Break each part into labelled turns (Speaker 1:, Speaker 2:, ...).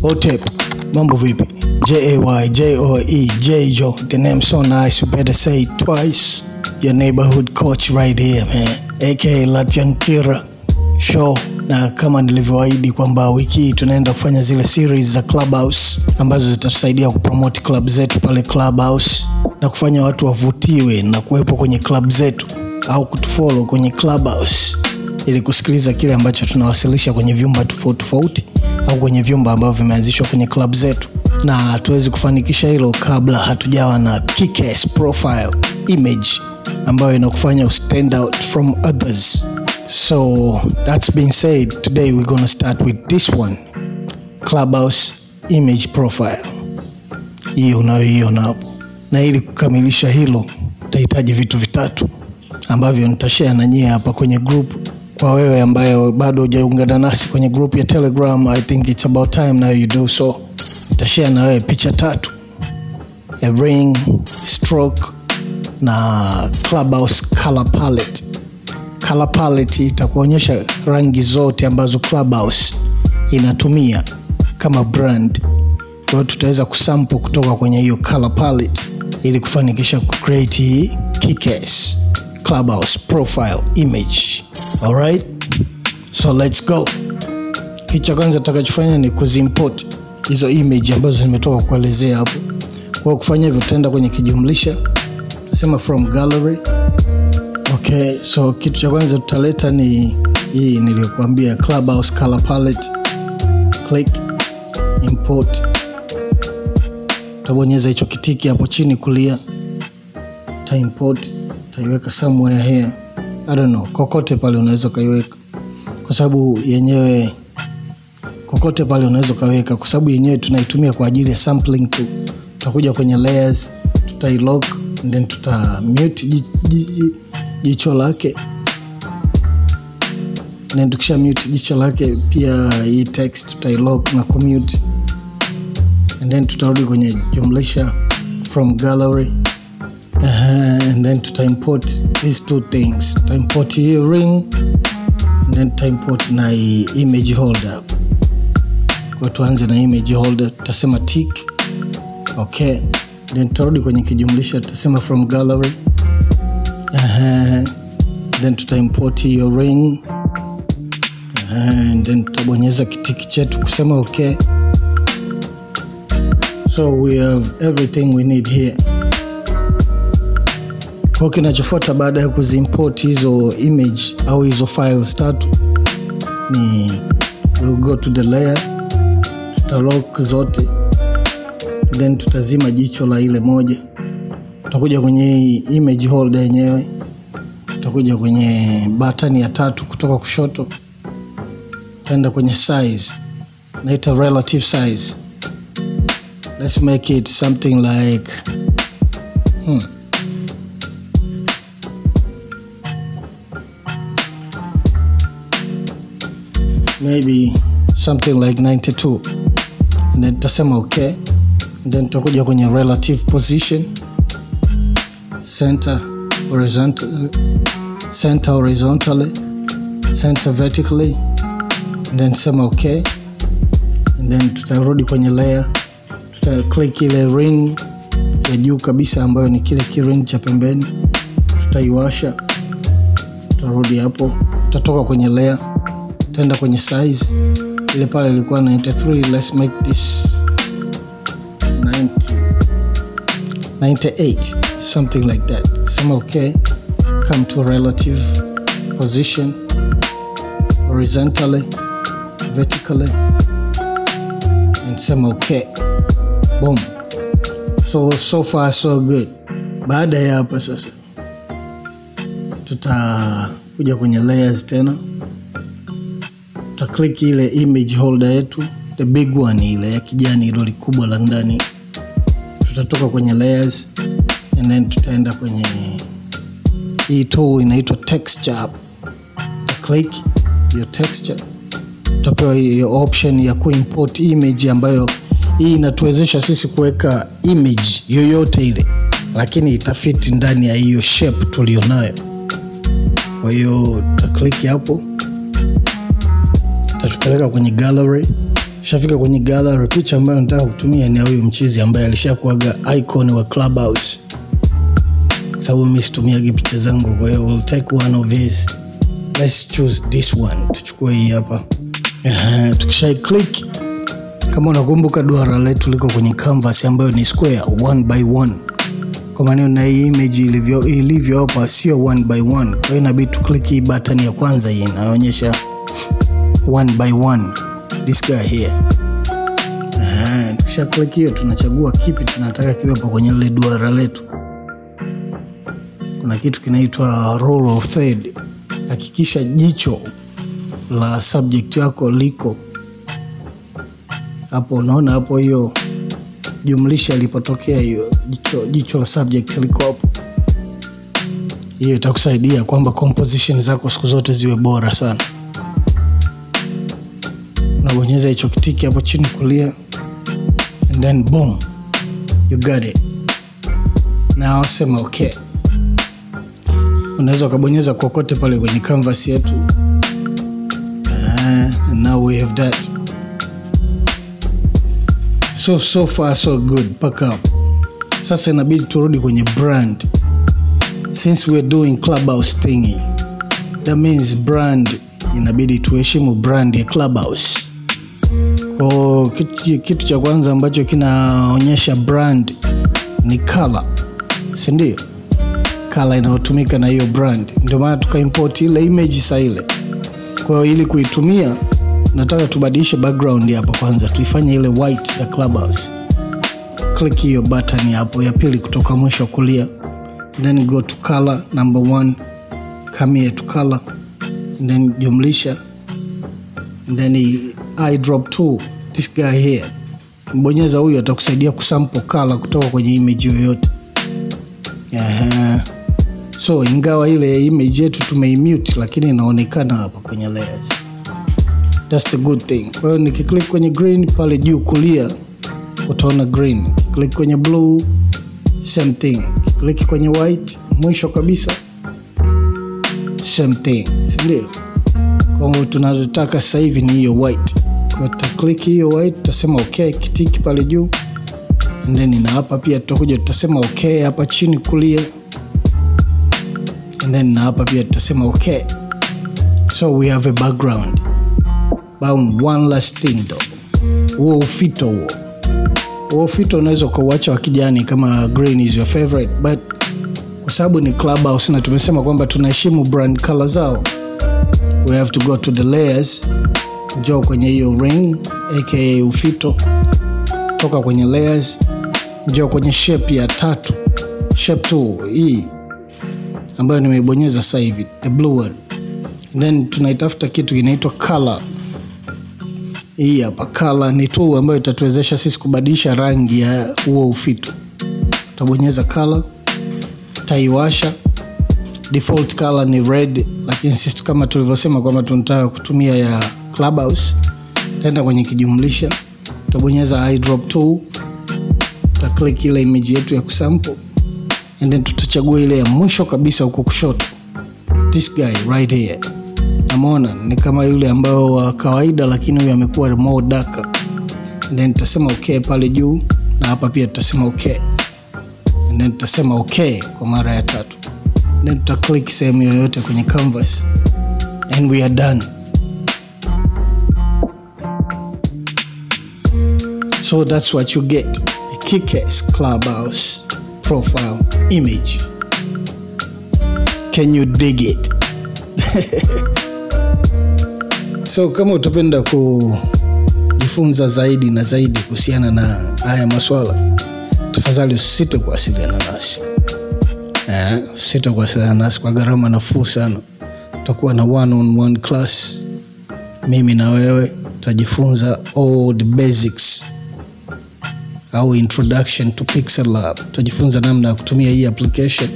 Speaker 1: Otep, mambo vipi? J-A-Y-J-O-E, J-Jo, the name so nice, you better say it twice. Your neighborhood coach right here, man, aka Latian Kira Show. Na kama nilivyoahidi kwamba wiki hii tunaenda kufanya zile series za Clubhouse ambazo zitatusaidia kupromote club zetu pale Clubhouse na kufanya watu wavutiwe na kuwepo kwenye club zetu au kutufollow kwenye Clubhouse ili kusikiliza kile ambacho tunawasilisha kwenye vyumba tofauti au kwenye vyumba ambavyo vimeanzishwa kwenye club zetu. Na tuwezi kufanikisha hilo kabla hatujawa na kick-ass profile image ambayo inakufanya stand out from others. So that's being said, today we're gonna start with this one, Clubhouse image profile. Hiyo unayoiona hapo. Na ili kukamilisha hilo utahitaji vitu vitatu ambavyo nitashare na nyie hapa kwenye group. Kwa wewe ambaye bado hujaungana nasi kwenye group ya Telegram, I think it's about time now you do so. Nitashare na wewe picha tatu, a ring, stroke na Clubhouse color palette. Color palette itakuonyesha rangi zote ambazo Clubhouse inatumia kama brand. Kwa hiyo tutaweza kusample kutoka kwenye hiyo color palette ili kufanikisha create hii kick-ass Clubhouse profile image. Alright, so let's go. Kitu kwanza tutakachofanya ni kuzimport hizo image ambazo nimetoka kuelezea hapo. Kwa kufanya hivyo tutaenda kwenye kijumlisha, tutasema from gallery. Okay, so kitu cha kwanza tutaleta ni hii niliyokuambia, Clubhouse color palette. Click import, utabonyeza hicho kitiki hapo chini kulia, ta import, taiweka somewhere here, I don't know, kokote pale unaweza kaiweka kwa sababu yenyewe, kokote pale unaweza kaweka kwa sababu yenyewe tunaitumia kwa ajili ya sampling tu. Tutakuja kwenye layers, tutailock and then tutamute jicho lake. Na tukisha mute jicho lake pia hii text tutailock na kumute. And then tutarudi kwenye jumlisha from gallery. And then tutaimport these two things. Tutaimport hii ring and then tutaimport na image holder. Kwa tuanze na image holder, tutasema tick. Okay, then tutarudi kwenye kijumlisha, tutasema from gallery. Then tutaimport your ring. And then tutabonyeza kitiki chetu kusema okay. So we have everything we need here. Kwa kinachofuata baada ya kuzimport hizo image au hizo files tatu ni we'll go to the layer, tutalock zote, then tutazima jicho la ile moja. Tutakuja kwenye image holder yenyewe, tutakuja kwenye button ya tatu kutoka kushoto, tutaenda kwenye size, naita relative size. Let's make it something like maybe something like 92. And then tutasema okay. And then tutakuja kwenye relative position, center horizontally, center vertically, and then sema okay. And then tutarudi kwenye layer, tuta-click ile ring ya juu kabisa ambayo ni kile ki-ring cha pembeni, tutaiwasha, tutarudi hapo, tutatoka kwenye layer, tutaenda kwenye size, ile pale ilikuwa 93, let's make this 98, something like that. Sema okay, come to relative position, horizontally, vertically, and sema okay. Boom. So far so good. Baada ya hapa sasa tutakuja kwenye layers tena, tuta-click ile image holder yetu, the big one ile ya kijani ile kubwa la ndani. Tutatoka kwenye layers and then tutaenda kwenye hii tool inaitwa texture. Click your texture, tutapewa hii option ya kuimport image ambayo hii inatuwezesha sisi kuweka image yoyote ile, lakini itafiti ndani ya hiyo shape tulionayo. Kwa hiyo tuta-click hapo, tutatupeleka kwenye gallery, Shafika kwenye gallery. Picha ambayo nataka kutumia ni huyu mchizi ambaye alishakuaga icon wa Clubhouse. Sababu mimi situmiagi picha zangu, kwa hiyo we'll take one of his. Let's choose this one. Tuchukue hii hapa. Tukisha click, kama unakumbuka duara letu liko kwenye canvas ambayo ni square 1 by 1. Kwa maana na hii image ilivyo hapa sio 1 by 1. Kwa hiyo inabidi tu click hii button ya kwanza, hii inaonyesha 1 by 1. This guy here. Tukisha click hiyo, tunachagua kipi tunataka kiwepo kwenye ile duara letu. Kuna kitu kinaitwa rule of third. Hakikisha jicho la subject yako liko hapo. Unaona hapo hiyo jumlisha ilipotokea, hiyo jicho la subject liko hapo. Hiyo itakusaidia kwamba composition zako siku zote ziwe bora sana. Unabonyeza hicho kitiki hapo chini kulia, and then boom, you got it. Now sema okay. Unaweza kubonyeza kokote pale kwenye canvas yetu. And now we have that. So far so good. Pack up. Sasa inabidi turudi kwenye brand. Since we're doing Clubhouse thingy, that means brand, inabidi tuheshimu brand ya Clubhouse. Kwa kitu cha kwanza ambacho kinaonyesha brand ni color, si ndio? Color inayotumika na hiyo brand. Ndio maana tukaimport ile image saa ile. Kwa hiyo ili kuitumia, nataka tubadilishe background hapa kwanza, tuifanye ile white ya Clubhouse. Click hiyo button hapo ya pili kutoka mwisho kulia, then go to color number 1, come here to color, and then jumlisha, and then I drop 2, this guy here. Mbonyeza huyu atakusaidia kusample color kutoka kwenye image yoyote. So ingawa ile image yetu tumeimute, lakini inaonekana hapa kwenye layers. That's the good thing. Kwa hiyo nikiklik kwenye green pale juu kulia, utaona green. Click kwenye blue, same thing. Click kwenye white mwisho kabisa, same thing. Ndio. Kwa hiyo tunataka sasa hivi ni hiyo white. Kwa click hiyo white, tutasema okay, kitiki pale juu. And then na hapa pia tutakuja tutasema okay hapa chini kulia. And then na hapa pia tutasema okay. So we have a background. But one last thing though. Huo ufito unaweza kuacha wa kijani kama green is your favorite, but kwa sababu ni Clubhouse na tumesema kwamba tunaheshimu brand color zao, we have to go to the layers. Njoo kwenye hiyo ring aka ufito, toka kwenye layers, njoo kwenye shape ya 3, shape 2 hii ambayo nimeibonyeza sasa hivi, the blue one. Then tunaitafuta kitu kinaitwa color. Hii hapa color ni tool ambayo itatuwezesha sisi kubadilisha rangi ya huo ufito. Tutabonyeza color, taiwasha. Default color ni red, lakini sisi kama tulivyosema kwamba tunataka kutumia ya Clubhouse, tutaenda kwenye kijumlisha, tutabonyeza I drop 2, tutaklik ile image yetu ya kusample, and then tutachagua ile ya mwisho kabisa huko kushoto, this guy right here. Namuona ni kama yule ambao wa kawaida, lakini huyu amekuwa more darker. And then tutasema okay pale juu, na hapa pia tutasema okay, and then tutasema okay kwa mara ya 3. Then tutaklik sehemu yoyote kwenye canvas, and we are done. So that's what you get, a kick-ass Clubhouse profile image. Can you dig it? So kama utapenda kujifunza zaidi na zaidi kuhusiana na haya maswala, tafadhali usisite kuwasiliana nasi. Usisite kuwasiliana nasi kwa gharama nafuu sana. Tutakuwa na one-on-one class. Mimi na wewe tutajifunza all the basics au introduction to Pixellab. Tutajifunza namna ya kutumia hii application.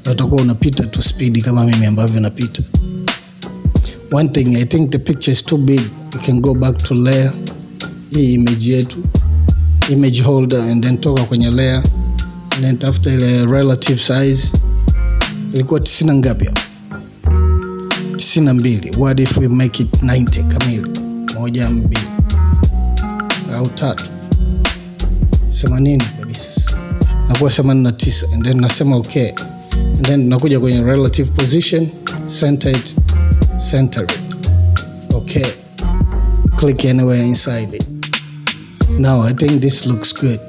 Speaker 1: Na utakuwa unapita tu speed kama mimi ambavyo napita. One thing, I think the picture is too big. You can go back to layer, hii image yetu, image holder, and then toka kwenye layer, and then tafuta ile relative size. Ilikuwa 90 ngapi hapo? 92. What if we make it 90 kamili? 1 2. au 3 80 kabisa, nakuwa 89, and then nasema okay, and then nakuja kwenye relative position, center it, okay, click anywhere inside it. Now I think this looks good.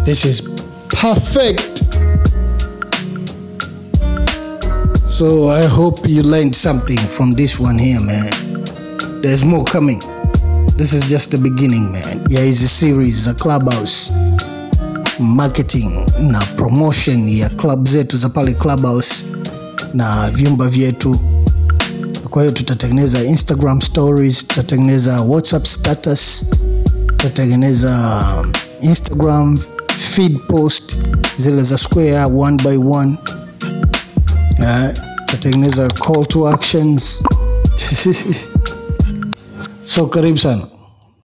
Speaker 1: This is perfect. So I hope you learned something from this one here, man. There's more coming. This is just the beginning, man. Yeah, it's a series, a Clubhouse marketing na promotion ya club zetu za pale Clubhouse na vyumba vyetu. Kwa hiyo tutatengeneza Instagram stories, tutatengeneza WhatsApp status, tutatengeneza Instagram feed post zile za square 1 by 1. Tutatengeneza call to actions. So karibu sana.